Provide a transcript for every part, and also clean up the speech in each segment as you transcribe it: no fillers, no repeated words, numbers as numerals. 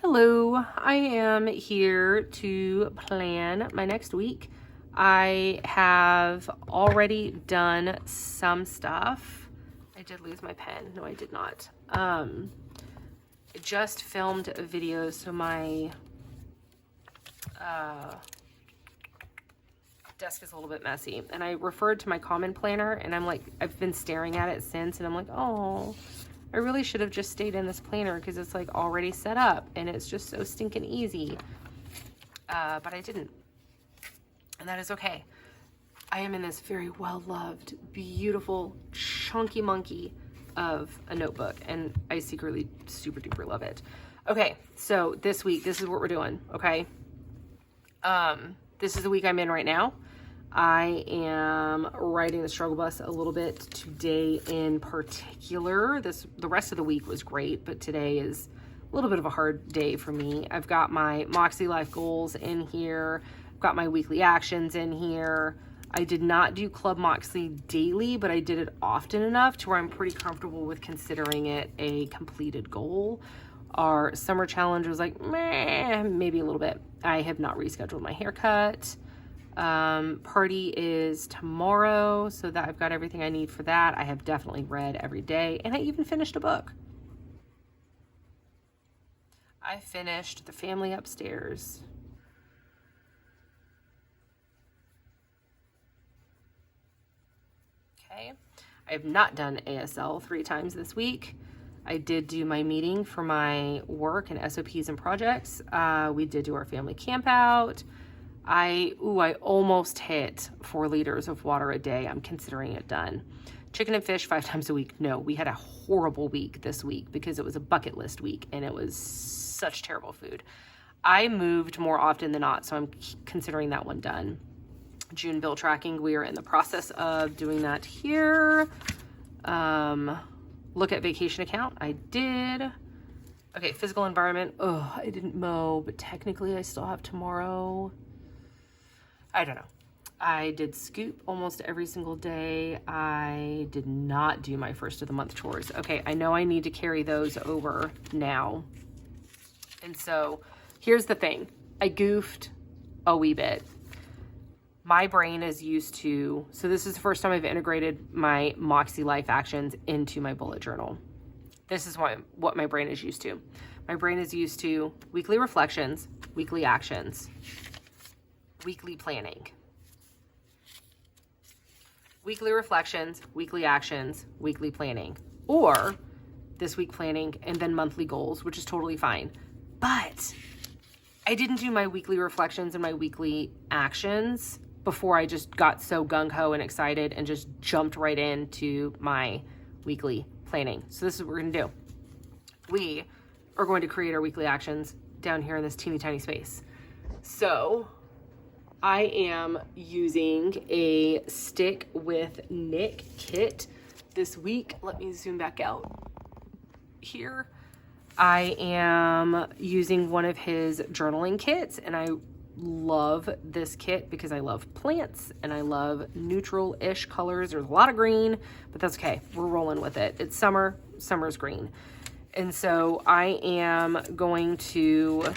Hello, I am here to plan my next week. I have already done some stuff. I did lose my pen. No, I did not. I just filmed a video, so my desk is a little bit messy. And I referred to my common planner, and I've been staring at it since, and I'm like, oh, I really should have just stayed in this planner because it's like already set up and it's just so stinking easy. But I didn't. And that is okay. I am in this very well-loved, beautiful, chunky monkey of a notebook, and I secretly super duper love it. Okay, so this week, this is what we're doing, okay? This is the week I'm in right now. I am riding the struggle bus a little bit today in particular. The rest of the week was great, but today is a little bit of a hard day for me. I've got my Moxie Life goals in here. I've got my weekly actions in here. I did not do ClubMakse daily, but I did it often enough to where I'm pretty comfortable with considering it a completed goal. Our summer challenge was like, meh, maybe a little bit. I have not rescheduled my haircut. Party is tomorrow, so that I've got everything I need for that. I have definitely read every day, and I even finished a book. I finished The Family Upstairs. Okay. I have not done ASL 3 times this week. I did do my meeting for my work and SOPs and projects. We did do our family camp out. I almost hit 4 liters of water a day. I'm considering it done. Chicken and fish 5 times a week. No, we had a horrible week this week because it was a bucket list week and it was such terrible food. I moved more often than not, so I'm considering that one done. June bill tracking, we are in the process of doing that here. Look at vacation account, I did. Okay, physical environment, I didn't mow, but technically I still have tomorrow. I don't know. I did scoop almost every single day. I did not do my first of the month chores. Okay, I know I need to carry those over now. And so here's the thing. I goofed a wee bit. My brain is used to, so this is the first time I've integrated my Moxie Life actions into my bullet journal. This is what my brain is used to. My brain is used to weekly reflections, weekly actions, weekly planning. Weekly reflections, weekly actions, weekly planning. Or this week planning and then monthly goals, which is totally fine. But I didn't do my weekly reflections and my weekly actions before I just got so gung-ho and excited and just jumped right into my weekly planning. So this is what we're gonna do. We are going to create our weekly actions down here in this teeny tiny space. So I am using a Stick with Nick kit this week. Let me zoom back out here. I am using one of his journaling kits, and I love this kit because I love plants and I love neutral-ish colors. There's a lot of green, but that's okay. We're rolling with it. It's summer. Summer's green. And so I am going to,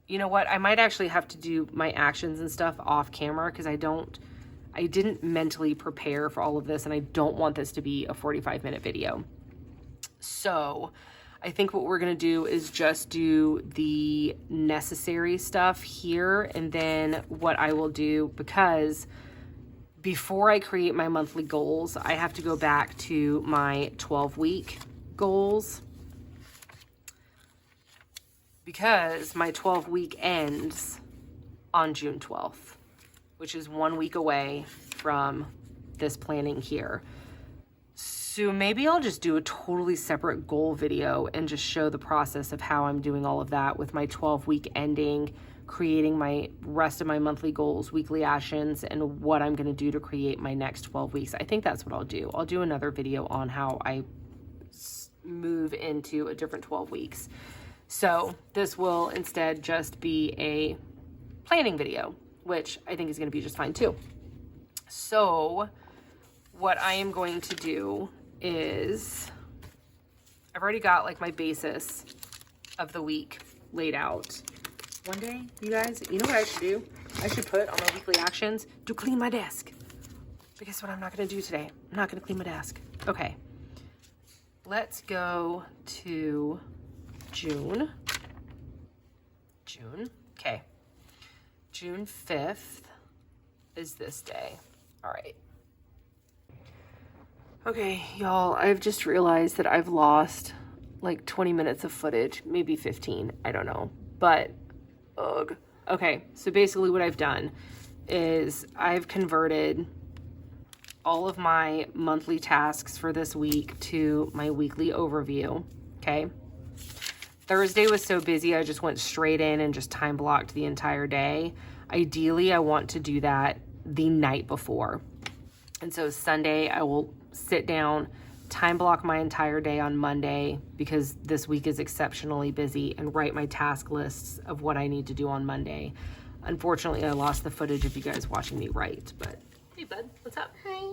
you know what? I might actually have to do my actions and stuff off camera because I didn't mentally prepare for all of this, and I don't want this to be a 45-minute video. So I think what we're gonna do is just do the necessary stuff here, and then what I will do, because before I create my monthly goals, I have to go back to my 12-week goals because my 12-week ends on June 12th, which is 1 week away from this planning here. So maybe I'll just do a totally separate goal video and just show the process of how I'm doing all of that with my 12-week ending, creating my rest of my monthly goals, weekly actions, and what I'm going to do to create my next 12 weeks. I think that's what I'll do. I'll do another video on how I move into a different 12 weeks. So this will instead just be a planning video, which I think is going to be just fine too. So what I am going to do is, I've already got like my basis of the week laid out. One day, you guys, you know what I should do? I should put on my weekly actions to clean my desk. But guess what I'm not going to do today? I'm not going to clean my desk. Okay. Let's go to June. Okay. June 5th is this day. All right. Okay, y'all, I've just realized that I've lost like 20 minutes of footage, maybe 15, I don't know. But, ugh. Okay, so basically what I've done is I've converted all of my monthly tasks for this week to my weekly overview, okay? Thursday was so busy, I just went straight in and just time blocked the entire day. Ideally, I want to do that the night before. And so Sunday, I will sit down, time block my entire day on Monday because this week is exceptionally busy, and write my task lists of what I need to do on Monday. Unfortunately, I lost the footage of you guys watching me write, but hey, bud, what's up? Hi.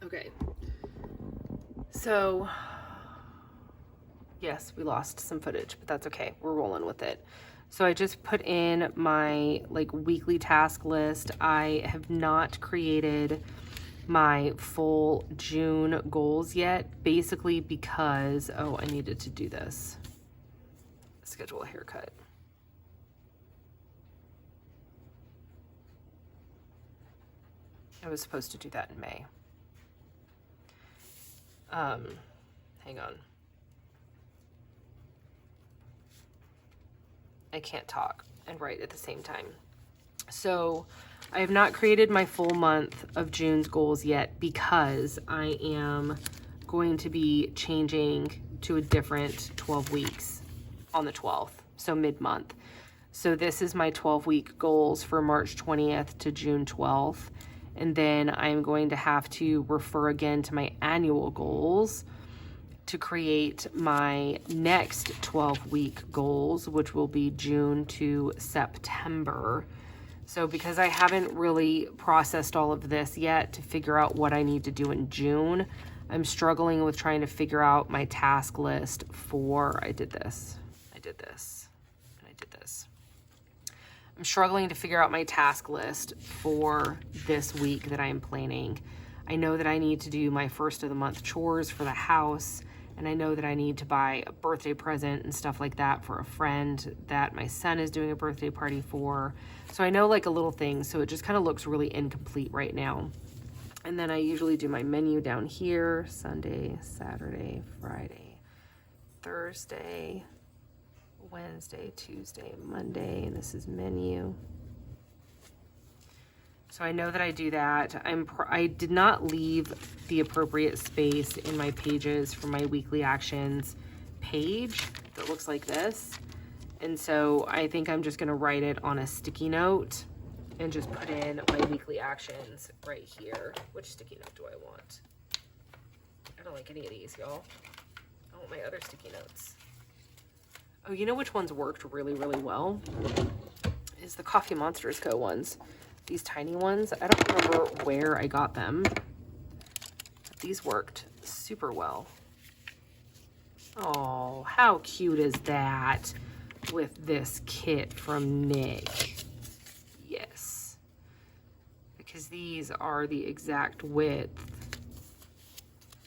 Okay, so yes, we lost some footage, but that's okay. We're rolling with it. So I just put in my like weekly task list. I have not created my full June goals yet, basically because, oh, I needed to do this. Schedule a haircut. I was supposed to do that in May. Hang on. I can't talk and write at the same time. So I have not created my full month of June's goals yet because I am going to be changing to a different 12 weeks on the 12th, so mid-month. So this is my 12-week goals for March 20th to June 12th. And then I'm going to have to refer again to my annual goals to create my next 12-week goals, which will be June to September. So because I haven't really processed all of this yet to figure out what I need to do in June, I'm struggling with trying to figure out my task list for, I did this, and I did this. I'm struggling to figure out my task list for this week that I am planning. I know that I need to do my first of the month chores for the house, and I know that I need to buy a birthday present and stuff like that for a friend that my son is doing a birthday party for. So I know like a little thing, so it just kind of looks really incomplete right now. And then I usually do my menu down here: Sunday, Saturday, Friday, Thursday, Wednesday, Tuesday, Monday, and this is menu. So I know that I do that. I did not leave the appropriate space in my pages for my weekly actions page that looks like this. And so I think I'm just gonna write it on a sticky note and just put in my weekly actions right here. Which sticky note do I want? I don't like any of these, y'all. I want my other sticky notes. Oh, you know which ones worked really, really well? Is the Coffee Monsters Co. ones. These tiny ones. I don't remember where I got them. But these worked super well. Oh, how cute is that with this kit from Nick? Yes. Because these are the exact width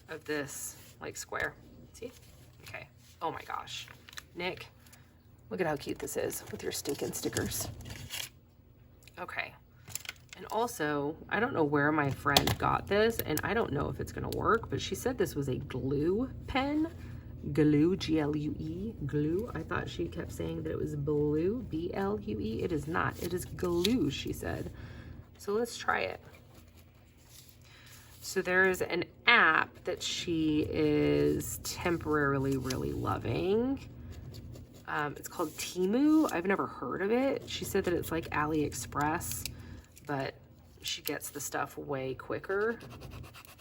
of this, like, square. See? Okay. Oh my gosh. Nick, look at how cute this is with your stinking stickers. Okay. And also, I don't know where my friend got this, and I don't know if it's gonna work, but she said this was a glue pen. Glue, G-L-U-E, glue. I thought she kept saying that it was blue, B-L-U-E. It is not. It is glue, she said. So let's try it. So there's an app that she is temporarily really loving. It's called Temu. I've never heard of it. She said that it's like AliExpress, but she gets the stuff way quicker.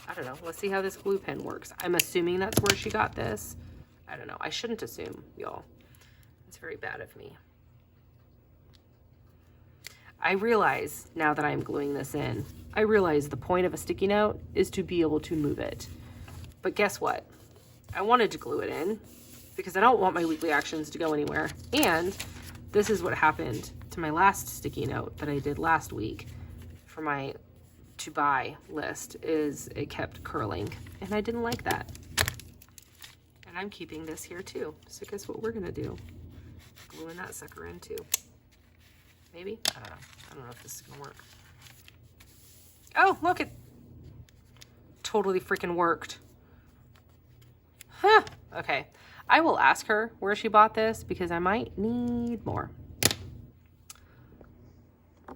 I don't know. Let's see how this glue pen works. I'm assuming that's where she got this. I don't know. I shouldn't assume, y'all. It's very bad of me. I realize now that I'm gluing this in, I realize the point of a sticky note is to be able to move it. But guess what? I wanted to glue it in because I don't want my weekly actions to go anywhere. And this is what happened to my last sticky note that I did last week for my to buy list, is it kept curling, and I didn't like that. And I'm keeping this here too. So guess what we're gonna do? Gluing that sucker in too. Maybe? I don't know. I don't know if this is gonna work. Oh, look, it totally freaking worked. Huh. Okay. I will ask her where she bought this because I might need more.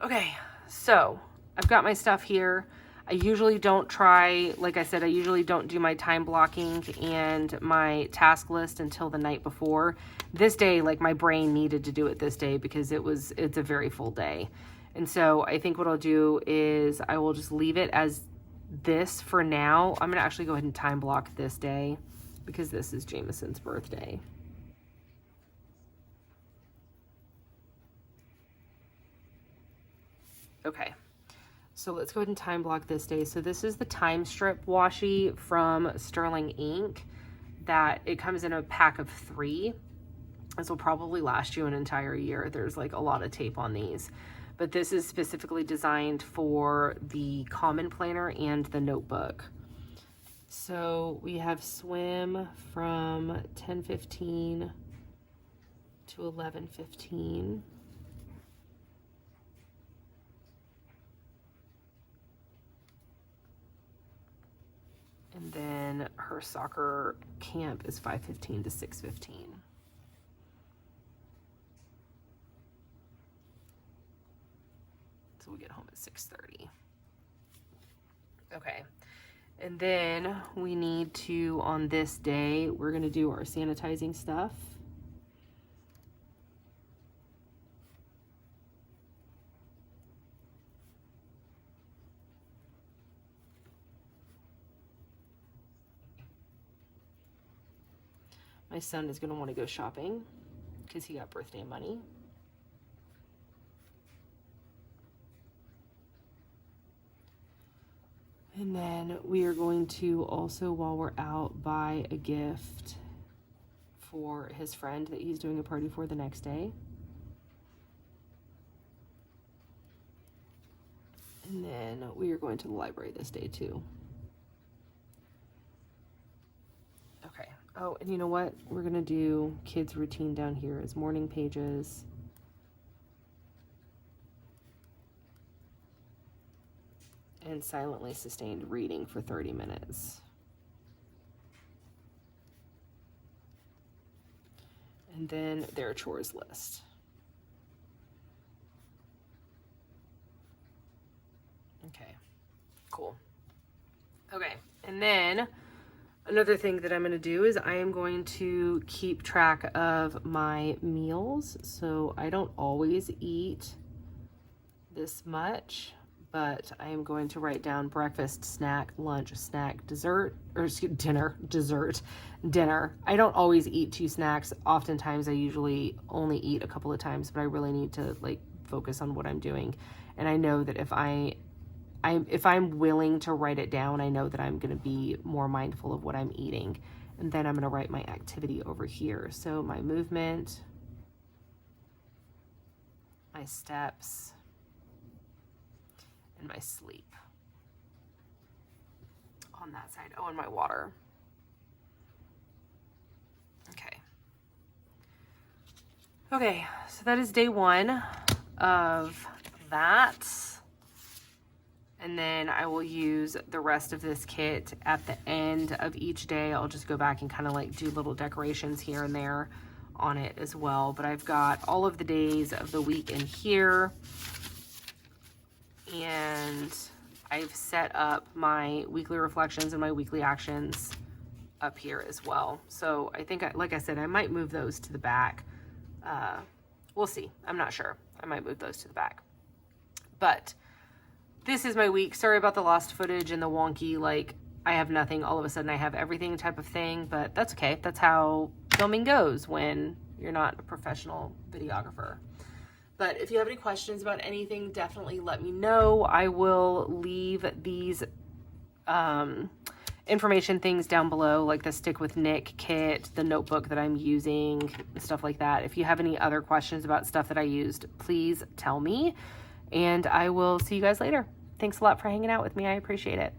Okay, so I've got my stuff here. I usually don't try, like I said, I usually don't do my time blocking and my task list until the night before. This day, like, my brain needed to do it this day because it's a very full day. And so I think what I'll do is I will just leave it as this for now. I'm gonna actually go ahead and time block this day because this is Jameson's birthday. Okay. So let's go ahead and time block this day. So this is the time strip washi from Sterling Ink. That it comes in a pack of 3. This will probably last you an entire year. There's like a lot of tape on these. But this is specifically designed for the common planner and the notebook. So we have swim from 10:15 to 11:15. And then her soccer camp is 5:15 to 6:15. So we get home at 6:30. Okay. And then we need to, on this day, we're going to do our sanitizing stuff. My son is going to want to go shopping because he got birthday money. And then we are going to also, while we're out, buy a gift for his friend that he's doing a party for the next day. And then we are going to the library this day too. Okay. Oh, and you know what? We're going to do kids' routine down here as morning pages. And silently sustained reading for 30 minutes. And then their chores list. Okay, cool. Okay, and then another thing that I'm going to do is I am going to keep track of my meals. So I don't always eat this much, but I am going to write down breakfast, snack, lunch, snack, dessert, or excuse, dinner, dessert, dinner. I don't always eat 2 snacks. Oftentimes I usually only eat a couple of times, but I really need to like focus on what I'm doing. And I know that if I'm willing to write it down, I know that I'm going to be more mindful of what I'm eating. And then I'm going to write my activity over here. So my movement, my steps, and my sleep on that side. Oh, and my water. Okay, so that is day 1 of that. And then I will use the rest of this kit at the end of each day. I'll just go back and kind of like do little decorations here and there on it as well. But I've got all of the days of the week in here. And I've set up my weekly reflections and my weekly actions up here as well. So I think, like I said, I might move those to the back. We'll see. I'm not sure. I might move those to the back. But this is my week. Sorry about the lost footage and the wonky, like, I have nothing, all of a sudden I have everything type of thing, but that's okay. That's how filming goes when you're not a professional videographer. But if you have any questions about anything, definitely let me know. I will leave these information things down below, like the Stick with Nick kit, the notebook that I'm using, stuff like that. If you have any other questions about stuff that I used, please tell me. And I will see you guys later. Thanks a lot for hanging out with me. I appreciate it.